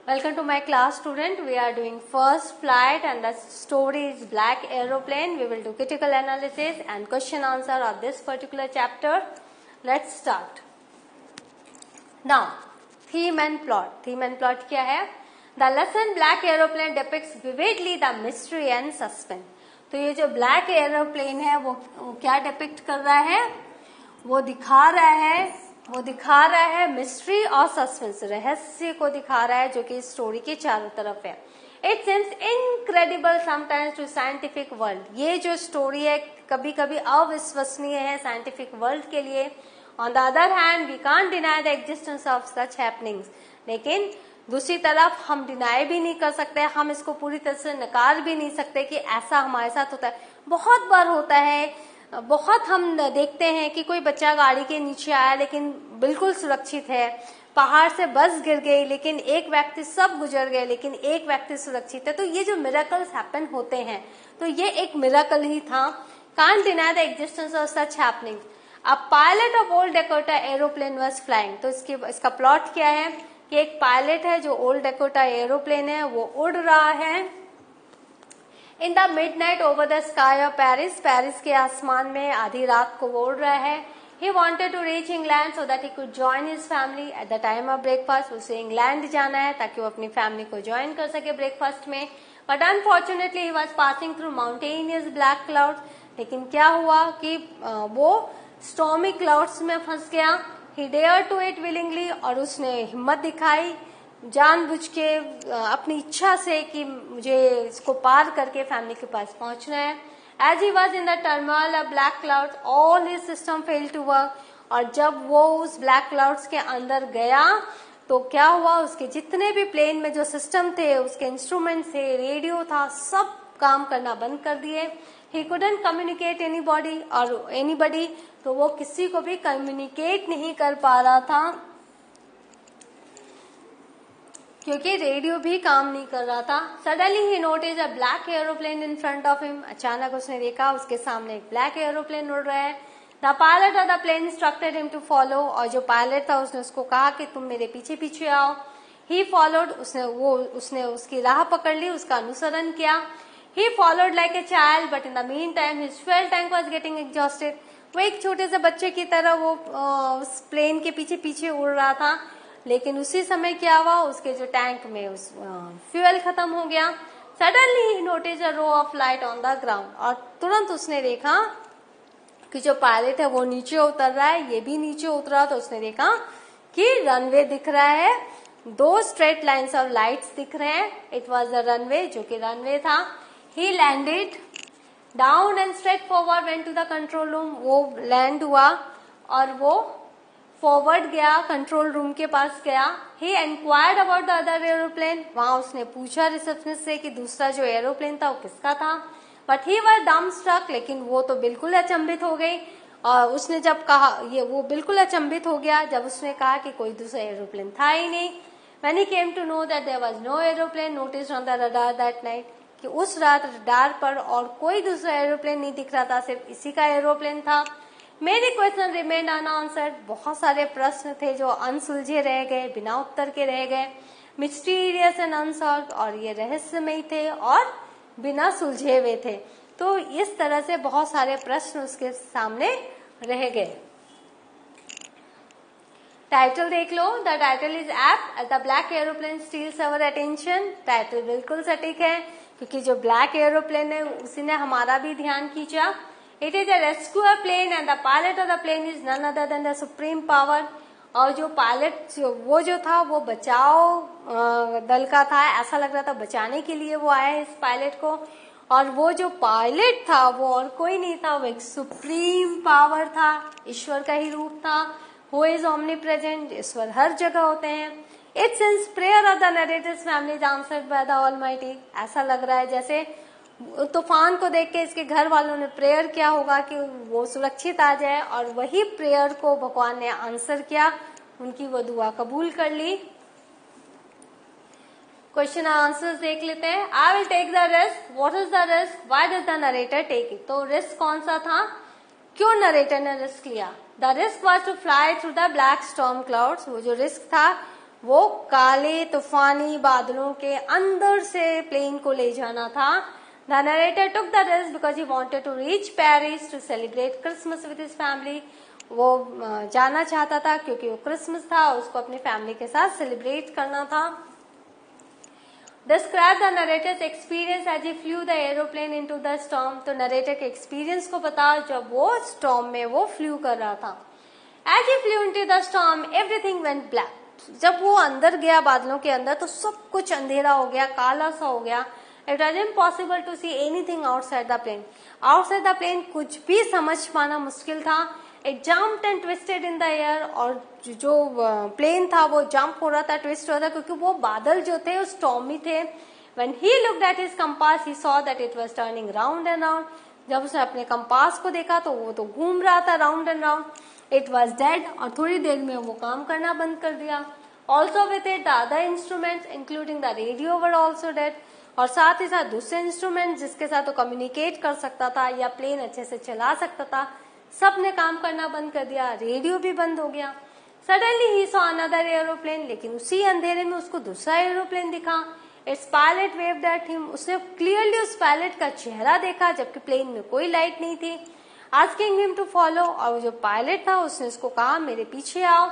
Welcome to my class, student. We are doing first flight and the story is Black Aeroplane. We will do critical analysis and question answer of this particular chapter. Let's start. Now, theme and plot. Theme and plot क्या है? The lesson Black Aeroplane depicts vividly the mystery and suspense. तो ये जो Black Aeroplane है वो क्या depict कर रहा है? वो दिखा रहा है मिस्ट्री और सस्पेंस, रहस्य को दिखा रहा है जो कि स्टोरी के चारों तरफ है. It seems incredible sometimes to scientific world. ये जो स्टोरी है कभी कभी अविश्वसनीय है साइंटिफिक वर्ल्ड के लिए. On the other hand we can't deny the existence of such happenings. लेकिन दूसरी तरफ हम डिनाई भी नहीं कर सकते, हम इसको पूरी तरह से नकार भी नहीं सकते कि ऐसा हमारे साथ होता है. बहुत बार होता है, बहुत हम देखते हैं कि कोई बच्चा गाड़ी के नीचे आया लेकिन बिल्कुल सुरक्षित है, पहाड़ से बस गिर गई लेकिन एक व्यक्ति, सब गुजर गए लेकिन एक व्यक्ति सुरक्षित है. तो ये जो मिरेकल्स हैपन होते हैं तो ये एक मिरेकल ही था. Can't deny the existence of such happenings. A pilot of old Dakota aeroplane was flying. तो इसका प्लॉट क्या है कि एक पायलट है जो ओल्ड डेकोटा एरोप्लेन है वो उड़ रहा है. In the midnight over the sky of Paris. Paris के आसमान में आधी रात को वो उड़ रहा है. He wanted to reach England so that he could join his family at the time of breakfast. उसे इंग्लैंड जाना है ताकि वो अपनी फैमिली को ज्वाइन कर सके ब्रेकफास्ट में. But unfortunately he was passing through mountainous black clouds. लेकिन क्या हुआ कि वो stormy clouds में फंस गया. He dared to it willingly. और उसने हिम्मत दिखाई जानबूझ के अपनी इच्छा से कि मुझे इसको पार करके फैमिली के पास पहुंचना है. As he was in the turmoil of black clouds, all his system failed to work. और जब वो उस black clouds के अंदर गया तो क्या हुआ, उसके जितने भी प्लेन में जो सिस्टम थे, उसके इंस्ट्रूमेंट थे, रेडियो था, सब काम करना बंद कर दिए. He couldn't communicate anybody. तो वो किसी को भी कम्युनिकेट नहीं कर पा रहा था क्योंकि रेडियो भी काम नहीं कर रहा था. Suddenly he notice a black aeroplane in front of him. अचानक उसने देखा उसके सामने एक ब्लैक एरोप्लेन उड़ रहा है. The pilot of the plane instructed him to follow. और जो पायलट था उसने उसको कहा कि तुम मेरे पीछे पीछे आओ. He followed. उसने उसकी राह पकड़ ली, उसका अनुसरण किया. He followed like a child but in the mean time his fuel tank was getting exhausted. वो एक छोटे से बच्चे की तरह वो उस प्लेन के पीछे पीछे उड़ रहा था. लेकिन उसी समय क्या हुआ, उसके जो टैंक में उस फ्यूल खत्म हो गया. Suddenly he notice a row of light on the ground. और तुरंत उसने देखा कि जो पायलट है वो नीचे उतर रहा है, ये भी नीचे उतरा. तो उसने देखा कि रनवे दिख रहा है, 2 स्ट्रेट लाइन्स ऑफ लाइट्स दिख रहे हैं. इट वॉज द रनवे, जो कि रनवे था. He landed down and straight forward went to the control room. वो लैंड हुआ और वो फॉरवर्ड गया, कंट्रोल रूम के पास गया. ही एंक्वायर्ड अबाउट द अदर एरोप्लेन. वहां उसने पूछा रिसेप्शनिस्ट से कि दूसरा जो एरोप्लेन था वो किसका था. बट ही वाज डम स्ट्रक. लेकिन वो तो बिल्कुल अचंभित हो गई. और उसने जब कहा, वो बिल्कुल अचंभित हो गया जब उसने कहा कि कोई दूसरा एरोप्लेन था ही नहीं. When he came to know that there was no aeroplane noticed on the radar that night. कि उस रात रडार पर और कोई दूसरा एरोप्लेन नहीं दिख रहा था, सिर्फ इसी का एरोप्लेन था. मेरे क्वेश्चन रिमेन अनआंसर्ड. बहुत सारे प्रश्न थे जो अनसुलझे रह गए, बिना उत्तर के रह गए. Mysterious and unsolved. और ये रहस्यमय थे और बिना सुलझे हुए थे. तो इस तरह से बहुत सारे प्रश्न उसके सामने रह गए. टाइटल देख लो. The title is apt as the black aeroplane steals our attention. Title बिल्कुल सटीक है क्योंकि जो ब्लैक एरोप्लेन है उसी ने हमारा भी ध्यान खींचा. It is a rescuer plane and the pilot of the plane is none other than the supreme power. और जो पायलट जो था वो बचाव दल का था. ऐसा लग रहा था बचाने के लिए वो आया है इस पायलट को. और वो जो पायलट था वो और कोई नहीं था, वो एक सुप्रीम पावर था, ईश्वर का ही रूप था. Who is omnipresent. ईश्वर हर जगह होते हैं. It since prayer of the narrator's family is answered by the Almighty. ऐसा लग रहा है जैसे तूफान को देख के इसके घर वालों ने प्रेयर किया होगा कि वो सुरक्षित आ जाए, और वही प्रेयर को भगवान ने आंसर किया, उनकी वो दुआ कबूल कर ली. क्वेश्चन आंसर्स देख लेते हैं. I will take the risk. What is the risk? Why does the narrator take it? तो रिस्क कौन सा था, क्यों नरेटर ने रिस्क लिया? The risk was to fly through the black storm clouds. वो जो रिस्क था वो काले तूफानी बादलों के अंदर से प्लेन को ले जाना था. The narrator took the risk because he wanted to reach Paris to celebrate Christmas with his family. वो जाना चाहता था क्योंकि वो क्रिसमस था, उसको अपनी फैमिली के साथ सेलिब्रेट करना था. Describe the narrator's experience as he flew the aeroplane into the storm. तो नरेटर के एक्सपीरियंस को बता जब वो स्टॉर्म में वो फ्लू कर रहा था. As he flew into the storm, everything went black. जब वो अंदर गया बादलों के अंदर तो सब कुछ अंधेरा हो गया, काला सा हो गया. It was impossible to see anything outside the plane. Outside the plane कुछ भी समझ पाना मुश्किल था. It jumped and twisted in the air. और जो प्लेन था वो जंप हो रहा था, ट्विस्ट हो रहा था क्योंकि वो बादल जो थे वो स्टॉर्मी थे. When he looked at his compass, he saw that it was turning round and round. जब उसने अपने कंपास को देखा तो वो तो घूम रहा था round and round. It was dead. और थोड़ी देर में वो काम करना बंद कर दिया. Also with it, the other instruments, including the radio, were also dead. और साथ ही साथ दूसरे इंस्ट्रूमेंट जिसके साथ वो कम्युनिकेट कर सकता था या प्लेन अच्छे से चला सकता था, सब ने काम करना बंद कर दिया. रेडियो भी बंद हो गया. Suddenly he saw another aeroplane. लेकिन उसी अंधेरे में उसको दूसरा एरोप्लेन दिखा. It's pilot waived at him. उसने क्लियरली उस पायलट का चेहरा देखा जबकि प्लेन में कोई लाइट नहीं थी. Asking him to follow. और वो जो पायलट था उसने उसको कहा मेरे पीछे आओ.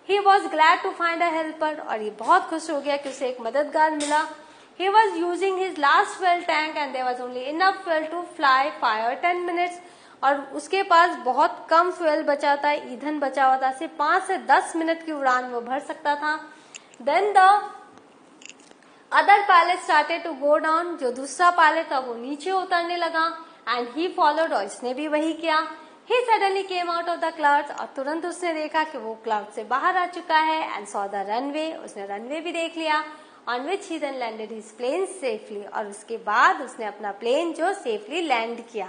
He was glad to find a helper. और ये बहुत खुश हो गया कि उसे एक मददगार मिला. He was using his last fuel tank and there was only enough fuel to fly 5 or 10 minutes. और उसके पास बहुत कम फ्यूल बचा था, ईंधन बचा हुआ था. सिर्फ 5 से 10 मिनट की उड़ान वो भर सकता था. Then the other pilot started to go down. जो दूसरा पायलट था वो नीचे उतरने लगा. And he followed. और इसने भी वही किया. He suddenly came out of the clouds. और तुरंत उसने देखा कि वो क्लाउड से बाहर आ चुका है. And saw the runway. उसने रनवे भी देख लिया. On which he then landed his plane safely. और उसके बाद उसने अपना प्लेन जो सेफली लैंड किया.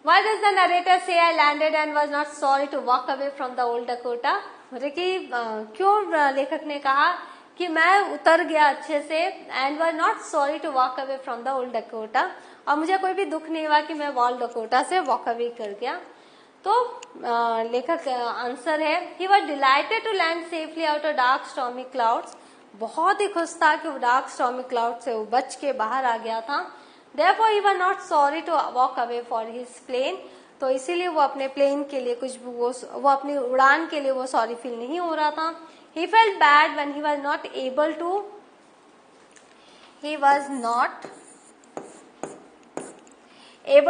Why does the narrator say I landed and was not sorry to walk away from the old Dakota? मतलब कि क्यों लेखक ने कहा कि मैं उतर गया अच्छे से and was not sorry to walk away from the old Dakota. और मुझे कोई भी दुख नहीं हुआ कि मैं ओल्ड डकोटा से वॉक अवे कर गया. तो लेखक आंसर है he was delighted to land safely out of dark stormy clouds. बहुत ही खुश था कि वो डार्क स्टॉर्मी क्लाउड से वो बच के बाहर आ गया था. Therefore he was not sorry to walk away for his plane. तो इसीलिए वो अपने प्लेन के लिए कुछ वो अपनी उड़ान के लिए वो सॉरी फील नहीं हो रहा था. He felt bad when he was not able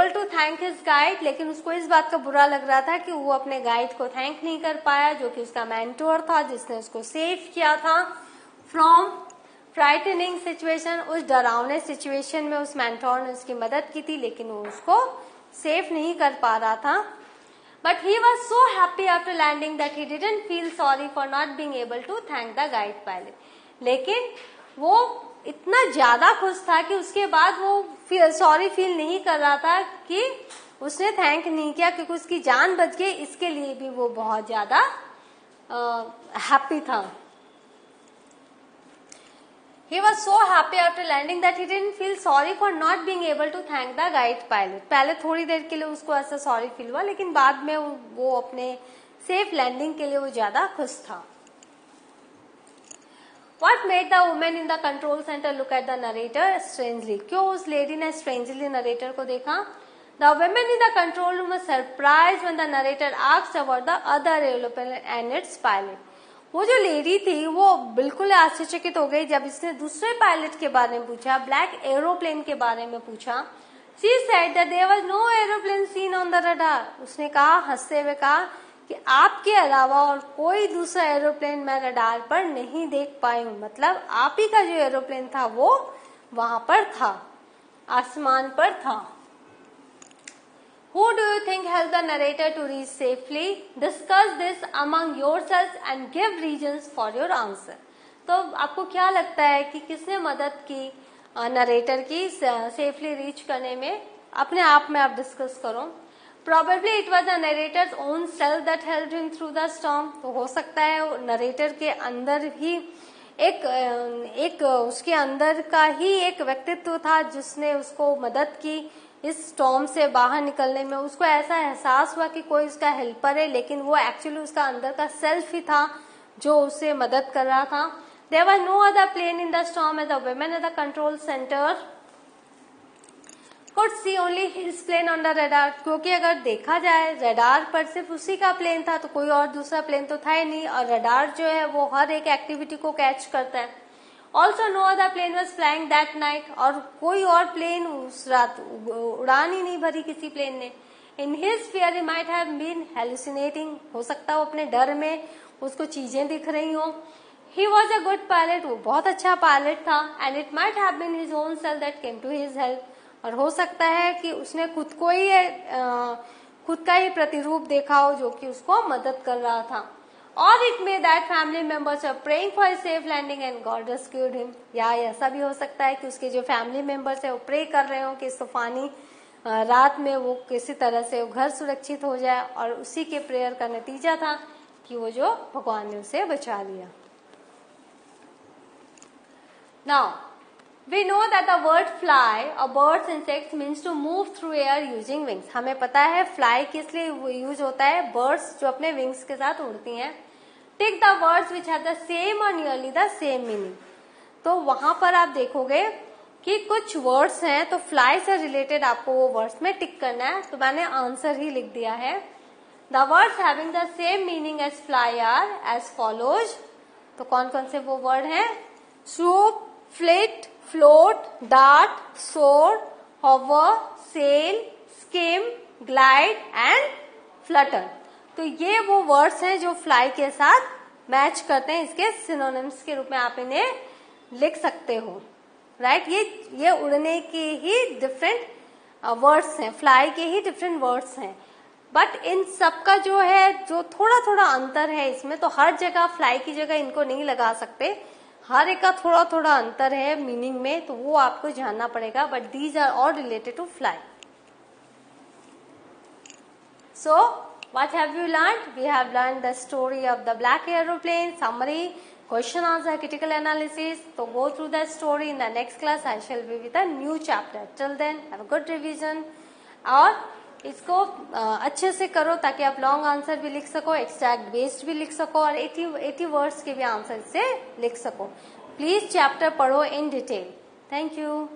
to thank his guide. लेकिन उसको इस बात का बुरा लग रहा था कि वो अपने गाइड को थैंक नहीं कर पाया जो कि उसका मेंटोर था जिसने उसको सेव किया था फ्रॉम फ्राइटनिंग सिचुएशन. उस डरावने सिचुएशन में उस मेंटोर ने उसकी मदद की थी लेकिन वो उसको सेफ नहीं कर पा रहा था. But he was so happy after landing that he didn't feel sorry for not being able to thank the guide pilot. लेकिन वो इतना ज्यादा खुश था कि उसके बाद वो सॉरी फील नहीं कर रहा था कि उसने थैंक नहीं किया क्योंकि उसकी जान बच गई. इसके लिए भी वो बहुत ज्यादा हैप्पी था. He was so happy after landing that he didn't feel sorry for not being able to thank the guide pilot. पहले थोड़ी देर के लिए उसको ऐसा सॉरी फील हुआ लेकिन बाद में वो अपने सेफ लैंडिंग के लिए वो ज्यादा खुश था. What made the woman in the control center look at the narrator strangely? क्यों उस लेडी ने strangely narrator को देखा? The women in the control room were surprised when the narrator asked about the other aeroplane and its pilot. वो जो lady थी वो बिल्कुल आश्चर्यचकित हो गई जब इसने दूसरे पायलट के बारे में पूछा, ब्लैक एरोप्लेन के बारे में पूछा. She said that there was no aeroplane seen on the radar. उसने कहा, हंसते हुए कहा कि आपके अलावा और कोई दूसरा एरोप्लेन मैं रडार पर नहीं देख पाई हूं. मतलब आप ही का जो एरोप्लेन था वो वहां पर था, आसमान पर था. Who do you think helped the narrator to reach safely? Discuss this among yourselves and give reasons for your answer. तो आपको क्या लगता है कि किसने मदद की नरेटर की सेफली रीच करने में? अपने आप में आप डिस्कस करो. Probably it was the narrator's own self that helped him through the storm. तो हो सकता है नरेटर के अंदर ही एक उसके अंदर का ही एक व्यक्तित्व था जिसने उसको मदद की इस स्टॉर्म से बाहर निकलने में उसको ऐसा एहसास हुआ कि कोई उसका हेल्पर है, लेकिन वो एक्चुअली उसका अंदर का सेल्फ ही था जो उसे मदद कर रहा था. There was no other plane in the storm as the women at the control center could see only his plane on the radar. क्योंकि अगर देखा जाए रडार पर सिर्फ उसी का प्लेन था, तो कोई और दूसरा प्लेन तो था ही नहीं, और रडार जो है वो हर एक एक्टिविटी को कैच करता है. Also no other plane was flying that night, और कोई और प्लेन उस रात उड़ान ही नहीं भरी किसी प्लेन ने. In his fear he might have been hallucinating, हो सकता है वो अपने डर में उसको चीजें दिख रही हो. He was a good pilot, वो बहुत अच्छा पायलट था. And it might have been his own self that came to his help, और हो सकता है कि उसने खुद का ही प्रतिरूप देखा हो जो कि उसको मदद कर रहा था. और it may that family members are praying for his safe landing and God rescued him, या ऐसा भी हो सकता है कि उसके जो फैमिली मेंबर्स है वो प्रे कर रहे हो कि इस तूफानी रात में वो किसी तरह से घर सुरक्षित हो जाए, और उसी के प्रेयर का नतीजा था कि वो जो भगवान ने उसे बचा लिया. Now, we know that the word fly or birds insects means to move through air using wings. हमें पता है fly किस लिए यूज होता है, birds जो अपने wings के साथ उड़ती हैं. Take the words which have the same or nearly the same meaning. तो वहां पर आप देखोगे कि कुछ वर्ड्स हैं, तो fly से रिलेटेड आपको वो वर्ड्स में टिक करना है. तो मैंने आंसर ही लिख दिया है. The words having the same meaning as fly are as follows. तो कौन कौन से वो वर्ड हैं? swoop, flit, float, dart, soar, hover, sail, skim, glide and flutter. तो ये वो वर्ड्स हैं जो फ्लाई के साथ मैच करते हैं. इसके सिनोनिम्स के रूप में आप इन्हें लिख सकते हो. राइट, ये उड़ने के ही डिफरेंट वर्ड्स हैं, फ्लाई के ही डिफरेंट वर्ड्स हैं. बट इन सबका जो है जो थोड़ा थोड़ा अंतर है इसमें, तो हर जगह फ्लाई की जगह इनको नहीं लगा सकते. हर एक का थोड़ा थोड़ा अंतर है मीनिंग में, तो वो आपको जानना पड़ेगा. But these are all related to fly. So what have you learn? We have learn the story of the black aeroplane, summary, question answer, critical analysis. तो go through the story. In the next class I shall be with a new chapter. Till then have a good revision, और इसको अच्छे से करो ताकि आप long answer भी लिख सको, एक्सट्रैक्ट बेस्ड भी लिख सको, और 80 वर्ड्स के भी आंसर से लिख सको. प्लीज चैप्टर पढ़ो इन डिटेल. Thank you.